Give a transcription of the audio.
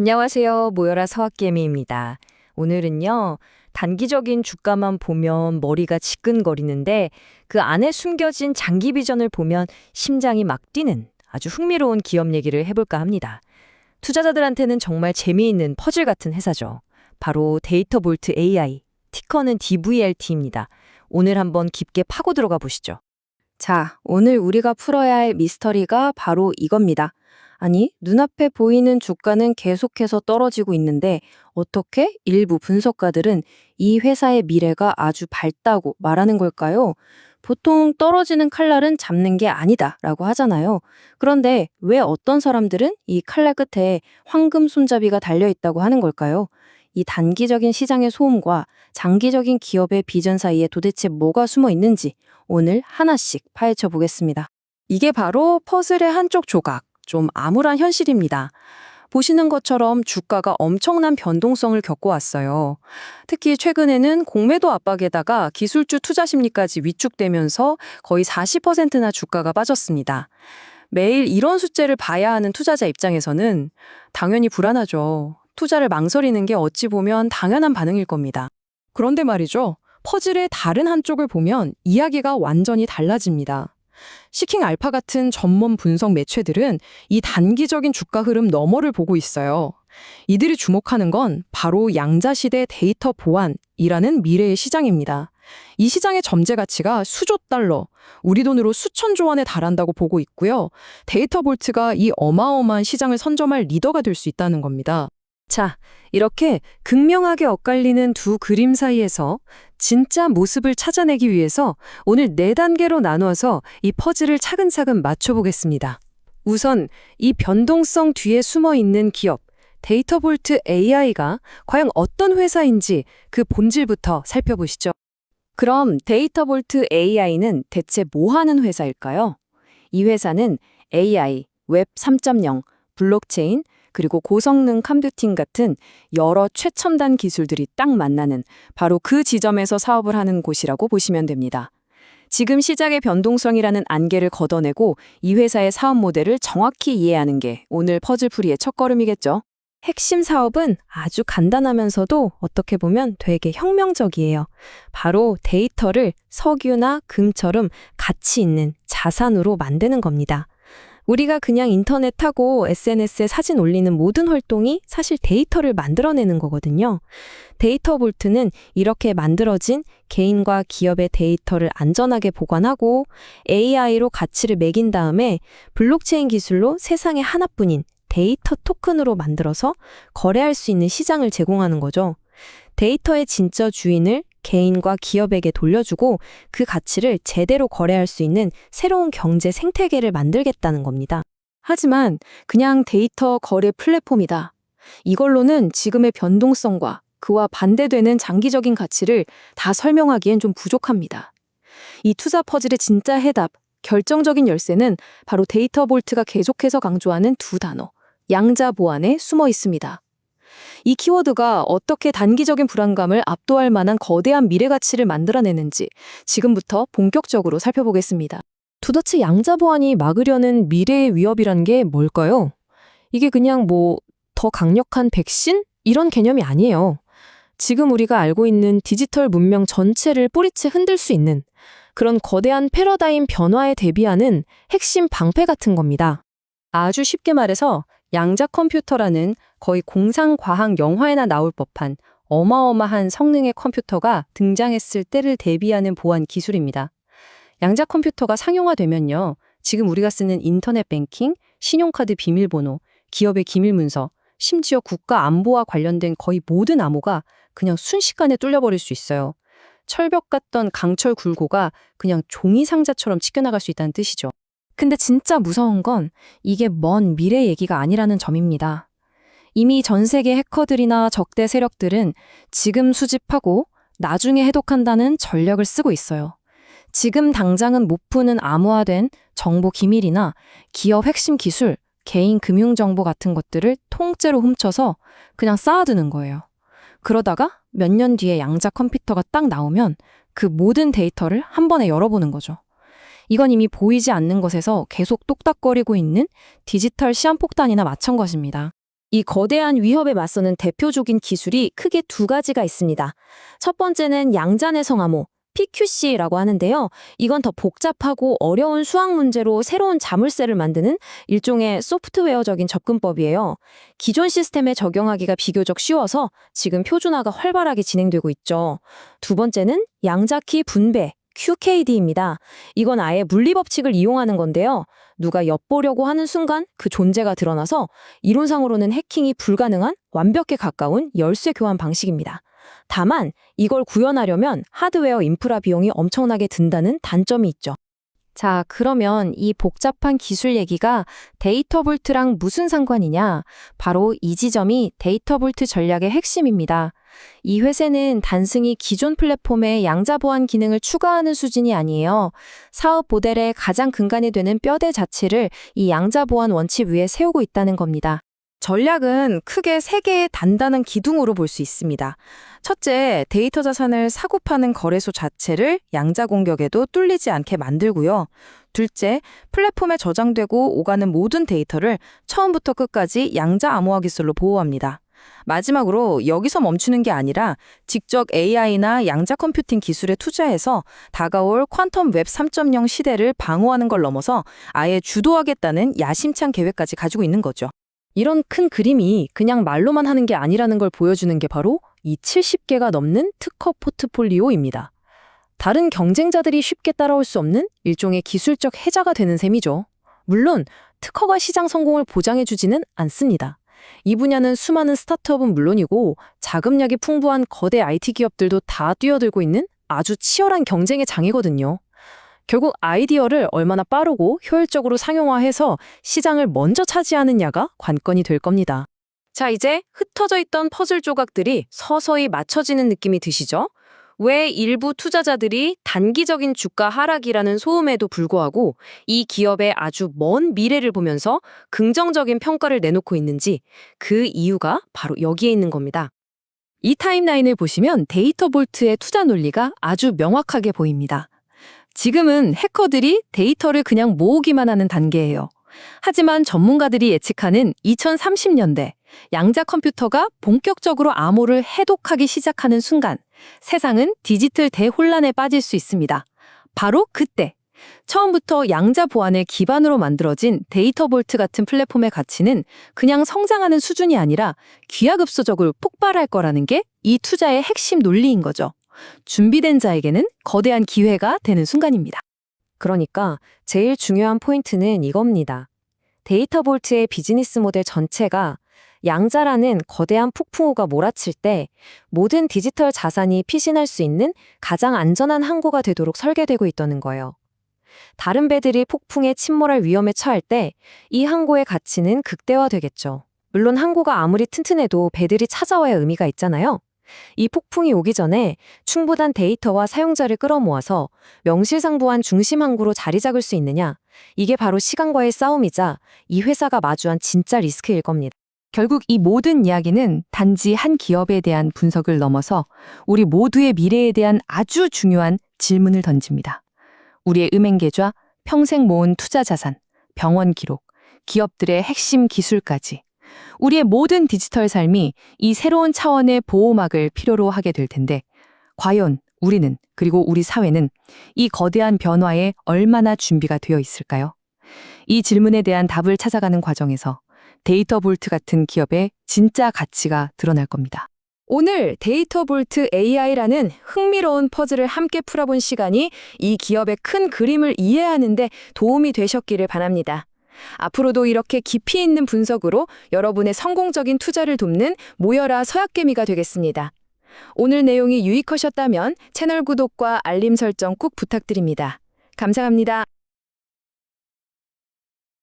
안녕하세요. 모여라 서학개미입니다. 오늘은요, 단기적인 주가만 보면 머리가 지끈거리는데 그 안에 숨겨진 장기 비전을 보면 심장이 막 뛰는 아주 흥미로운 기업 얘기를 해볼까 합니다. 투자자들한테는 정말 재미있는 퍼즐 같은 회사죠. 바로 데이터볼트 AI, 티커는 DVLT입니다. 오늘 한번 깊게 파고 들어가 보시죠. 자, 오늘 우리가 풀어야 할 미스터리가 바로 이겁니다. 아니, 눈앞에 보이는 주가는 계속해서 떨어지고 있는데 어떻게 일부 분석가들은 이 회사의 미래가 아주 밝다고 말하는 걸까요? 보통 떨어지는 칼날은 잡는 게 아니다라고 하잖아요. 그런데 왜 어떤 사람들은 이 칼날 끝에 황금 손잡이가 달려 있다고 하는 걸까요? 이 단기적인 시장의 소음과 장기적인 기업의 비전 사이에 도대체 뭐가 숨어 있는지 오늘 하나씩 파헤쳐 보겠습니다. 이게 바로 퍼즐의 한쪽 조각, 좀 암울한 현실입니다. 보시는 것처럼 주가가 엄청난 변동성을 겪어왔어요. 특히 최근에는 공매도 압박에다가 기술주 투자 심리까지 위축되면서 거의 40%나 주가가 빠졌습니다. 매일 이런 숫자를 봐야 하는 투자자 입장에서는 당연히 불안하죠. 투자를 망설이는 게 어찌 보면 당연한 반응일 겁니다. 그런데 말이죠. 퍼즐의 다른 한쪽을 보면 이야기가 완전히 달라집니다. 시킹 알파 같은 전문 분석 매체들은 이 단기적인 주가 흐름 너머를 보고 있어요. 이들이 주목하는 건 바로 양자시대 데이터 보안이라는 미래의 시장입니다. 이 시장의 점재 가치가 수조 달러, 우리 돈으로 수천조 원에 달한다고 보고 있고요. 데이터 볼트가 이 어마어마한 시장을 선점할 리더가 될 수 있다는 겁니다. 자, 이렇게 극명하게 엇갈리는 두 그림 사이에서 진짜 모습을 찾아내기 위해서 오늘 4단계로 나누어서 이 퍼즐을 차근차근 맞춰보겠습니다. 우선 이 변동성 뒤에 숨어 있는 기업, 데이터볼트 AI가 과연 어떤 회사인지 그 본질부터 살펴보시죠. 그럼 데이터볼트 AI는 대체 뭐 하는 회사일까요? 이 회사는 AI, 웹 3.0, 블록체인, 그리고 고성능 컴퓨팅 같은 여러 최첨단 기술들이 딱 만나는 바로 그 지점에서 사업을 하는 곳이라고 보시면 됩니다. 지금 시장의 변동성이라는 안개를 걷어내고 이 회사의 사업 모델을 정확히 이해하는 게 오늘 퍼즐풀이의 첫걸음이겠죠. 핵심 사업은 아주 간단하면서도 어떻게 보면 되게 혁명적이에요. 바로 데이터를 석유나 금처럼 가치 있는 자산으로 만드는 겁니다. 우리가 그냥 인터넷 타고 SNS에 사진 올리는 모든 활동이 사실 데이터를 만들어내는 거거든요. 데이터 볼트는 이렇게 만들어진 개인과 기업의 데이터를 안전하게 보관하고 AI로 가치를 매긴 다음에 블록체인 기술로 세상에 하나뿐인 데이터 토큰으로 만들어서 거래할 수 있는 시장을 제공하는 거죠. 데이터의 진짜 주인을 개인과 기업에게 돌려주고 그 가치를 제대로 거래할 수 있는 새로운 경제 생태계를 만들겠다는 겁니다. 하지만 그냥 데이터 거래 플랫폼이다. 이걸로는 지금의 변동성과 그와 반대되는 장기적인 가치를 다 설명하기엔 좀 부족합니다. 이 투자 퍼즐의 진짜 해답, 결정적인 열쇠는 바로 데이터 볼트가 계속해서 강조하는 두 단어, 양자 보안에 숨어 있습니다. 이 키워드가 어떻게 단기적인 불안감을 압도할 만한 거대한 미래 가치를 만들어내는지 지금부터 본격적으로 살펴보겠습니다. 도대체 양자 보안이 막으려는 미래의 위협이란 게 뭘까요? 이게 그냥 더 강력한 백신? 이런 개념이 아니에요. 지금 우리가 알고 있는 디지털 문명 전체를 뿌리채 흔들 수 있는 그런 거대한 패러다임 변화에 대비하는 핵심 방패 같은 겁니다. 아주 쉽게 말해서 양자 컴퓨터라는 거의 공상과학 영화에나 나올 법한 어마어마한 성능의 컴퓨터가 등장했을 때를 대비하는 보안 기술입니다. 양자 컴퓨터가 상용화되면요. 지금 우리가 쓰는 인터넷 뱅킹, 신용카드 비밀번호, 기업의 기밀 문서, 심지어 국가 안보와 관련된 거의 모든 암호가 그냥 순식간에 뚫려버릴 수 있어요. 철벽 같던 강철 굴고가 그냥 종이 상자처럼 찢겨나갈 수 있다는 뜻이죠. 근데 진짜 무서운 건 이게 먼 미래 얘기가 아니라는 점입니다. 이미 전 세계 해커들이나 적대 세력들은 지금 수집하고 나중에 해독한다는 전략을 쓰고 있어요. 지금 당장은 못 푸는 암호화된 정보 기밀이나 기업 핵심 기술, 개인 금융정보 같은 것들을 통째로 훔쳐서 그냥 쌓아두는 거예요. 그러다가 몇 년 뒤에 양자 컴퓨터가 딱 나오면 그 모든 데이터를 한 번에 열어보는 거죠. 이건 이미 보이지 않는 것에서 계속 똑딱거리고 있는 디지털 시한폭탄이나 마찬가지입니다. 이 거대한 위협에 맞서는 대표적인 기술이 크게 두 가지가 있습니다. 첫 번째는 양자내성 암호, PQC라고 하는데요. 이건 더 복잡하고 어려운 수학 문제로 새로운 자물쇠를 만드는 일종의 소프트웨어적인 접근법이에요. 기존 시스템에 적용하기가 비교적 쉬워서 지금 표준화가 활발하게 진행되고 있죠. 두 번째는 양자키 분배, QKD입니다. 이건 아예 물리법칙을 이용하는 건데요. 누가 엿보려고 하는 순간 그 존재가 드러나서 이론상으로는 해킹이 불가능한 완벽에 가까운 열쇠 교환 방식입니다. 다만 이걸 구현하려면 하드웨어 인프라 비용이 엄청나게 든다는 단점이 있죠. 자, 그러면 이 복잡한 기술 얘기가 데이터 볼트랑 무슨 상관이냐? 바로 이 지점이 데이터 볼트 전략의 핵심입니다. 이 회사는 단순히 기존 플랫폼에 양자 보안 기능을 추가하는 수준이 아니에요. 사업 모델의 가장 근간이 되는 뼈대 자체를 이 양자 보안 원칙 위에 세우고 있다는 겁니다. 전략은 크게 세 개의 단단한 기둥으로 볼 수 있습니다. 첫째, 데이터 자산을 사고 파는 거래소 자체를 양자 공격에도 뚫리지 않게 만들고요. 둘째, 플랫폼에 저장되고 오가는 모든 데이터를 처음부터 끝까지 양자 암호화 기술로 보호합니다. 마지막으로 여기서 멈추는 게 아니라 직접 AI나 양자 컴퓨팅 기술에 투자해서 다가올 퀀텀 웹 3.0 시대를 방어하는 걸 넘어서 아예 주도하겠다는 야심찬 계획까지 가지고 있는 거죠. 이런 큰 그림이 그냥 말로만 하는 게 아니라는 걸 보여주는 게 바로 이 70개가 넘는 특허 포트폴리오입니다. 다른 경쟁자들이 쉽게 따라올 수 없는 일종의 기술적 해자가 되는 셈이죠. 물론 특허가 시장 성공을 보장해주지는 않습니다. 이 분야는 수많은 스타트업은 물론이고 자금력이 풍부한 거대 IT 기업들도 다 뛰어들고 있는 아주 치열한 경쟁의 장이거든요. 결국 아이디어를 얼마나 빠르고 효율적으로 상용화해서 시장을 먼저 차지하느냐가 관건이 될 겁니다. 자, 이제 흩어져 있던 퍼즐 조각들이 서서히 맞춰지는 느낌이 드시죠? 왜 일부 투자자들이 단기적인 주가 하락이라는 소음에도 불구하고 이 기업의 아주 먼 미래를 보면서 긍정적인 평가를 내놓고 있는지 그 이유가 바로 여기에 있는 겁니다. 이 타임라인을 보시면 데이터 볼트의 투자 논리가 아주 명확하게 보입니다. 지금은 해커들이 데이터를 그냥 모으기만 하는 단계예요. 하지만 전문가들이 예측하는 2030년대 양자 컴퓨터가 본격적으로 암호를 해독하기 시작하는 순간 세상은 디지털 대혼란에 빠질 수 있습니다. 바로 그때 처음부터 양자 보안을 기반으로 만들어진 데이터 볼트 같은 플랫폼의 가치는 그냥 성장하는 수준이 아니라 기하급수적으로 폭발할 거라는 게 이 투자의 핵심 논리인 거죠. 준비된 자에게는 거대한 기회가 되는 순간입니다. 그러니까 제일 중요한 포인트는 이겁니다. 데이터 볼트의 비즈니스 모델 전체가 양자라는 거대한 폭풍우가 몰아칠 때 모든 디지털 자산이 피신할 수 있는 가장 안전한 항구가 되도록 설계되고 있다는 거예요. 다른 배들이 폭풍에 침몰할 위험에 처할 때 이 항구의 가치는 극대화되겠죠. 물론 항구가 아무리 튼튼해도 배들이 찾아와야 의미가 있잖아요. 이 폭풍이 오기 전에 충분한 데이터와 사용자를 끌어모아서 명실상부한 중심 항구로 자리 잡을 수 있느냐, 이게 바로 시간과의 싸움이자 이 회사가 마주한 진짜 리스크일 겁니다. 결국 이 모든 이야기는 단지 한 기업에 대한 분석을 넘어서 우리 모두의 미래에 대한 아주 중요한 질문을 던집니다. 우리의 은행 계좌, 평생 모은 투자 자산, 병원 기록, 기업들의 핵심 기술까지 우리의 모든 디지털 삶이 이 새로운 차원의 보호막을 필요로 하게 될 텐데 과연 우리는 그리고 우리 사회는 이 거대한 변화에 얼마나 준비가 되어 있을까요? 이 질문에 대한 답을 찾아가는 과정에서 데이터 볼트 같은 기업의 진짜 가치가 드러날 겁니다. 오늘 데이터 볼트 AI라는 흥미로운 퍼즐을 함께 풀어본 시간이 이 기업의 큰 그림을 이해하는 데 도움이 되셨기를 바랍니다. 앞으로도 이렇게 깊이 있는 분석으로 여러분의 성공적인 투자를 돕는 모여라 서약개미가 되겠습니다. 오늘 내용이 유익하셨다면 채널 구독과 알림 설정 꼭 부탁드립니다. 감사합니다.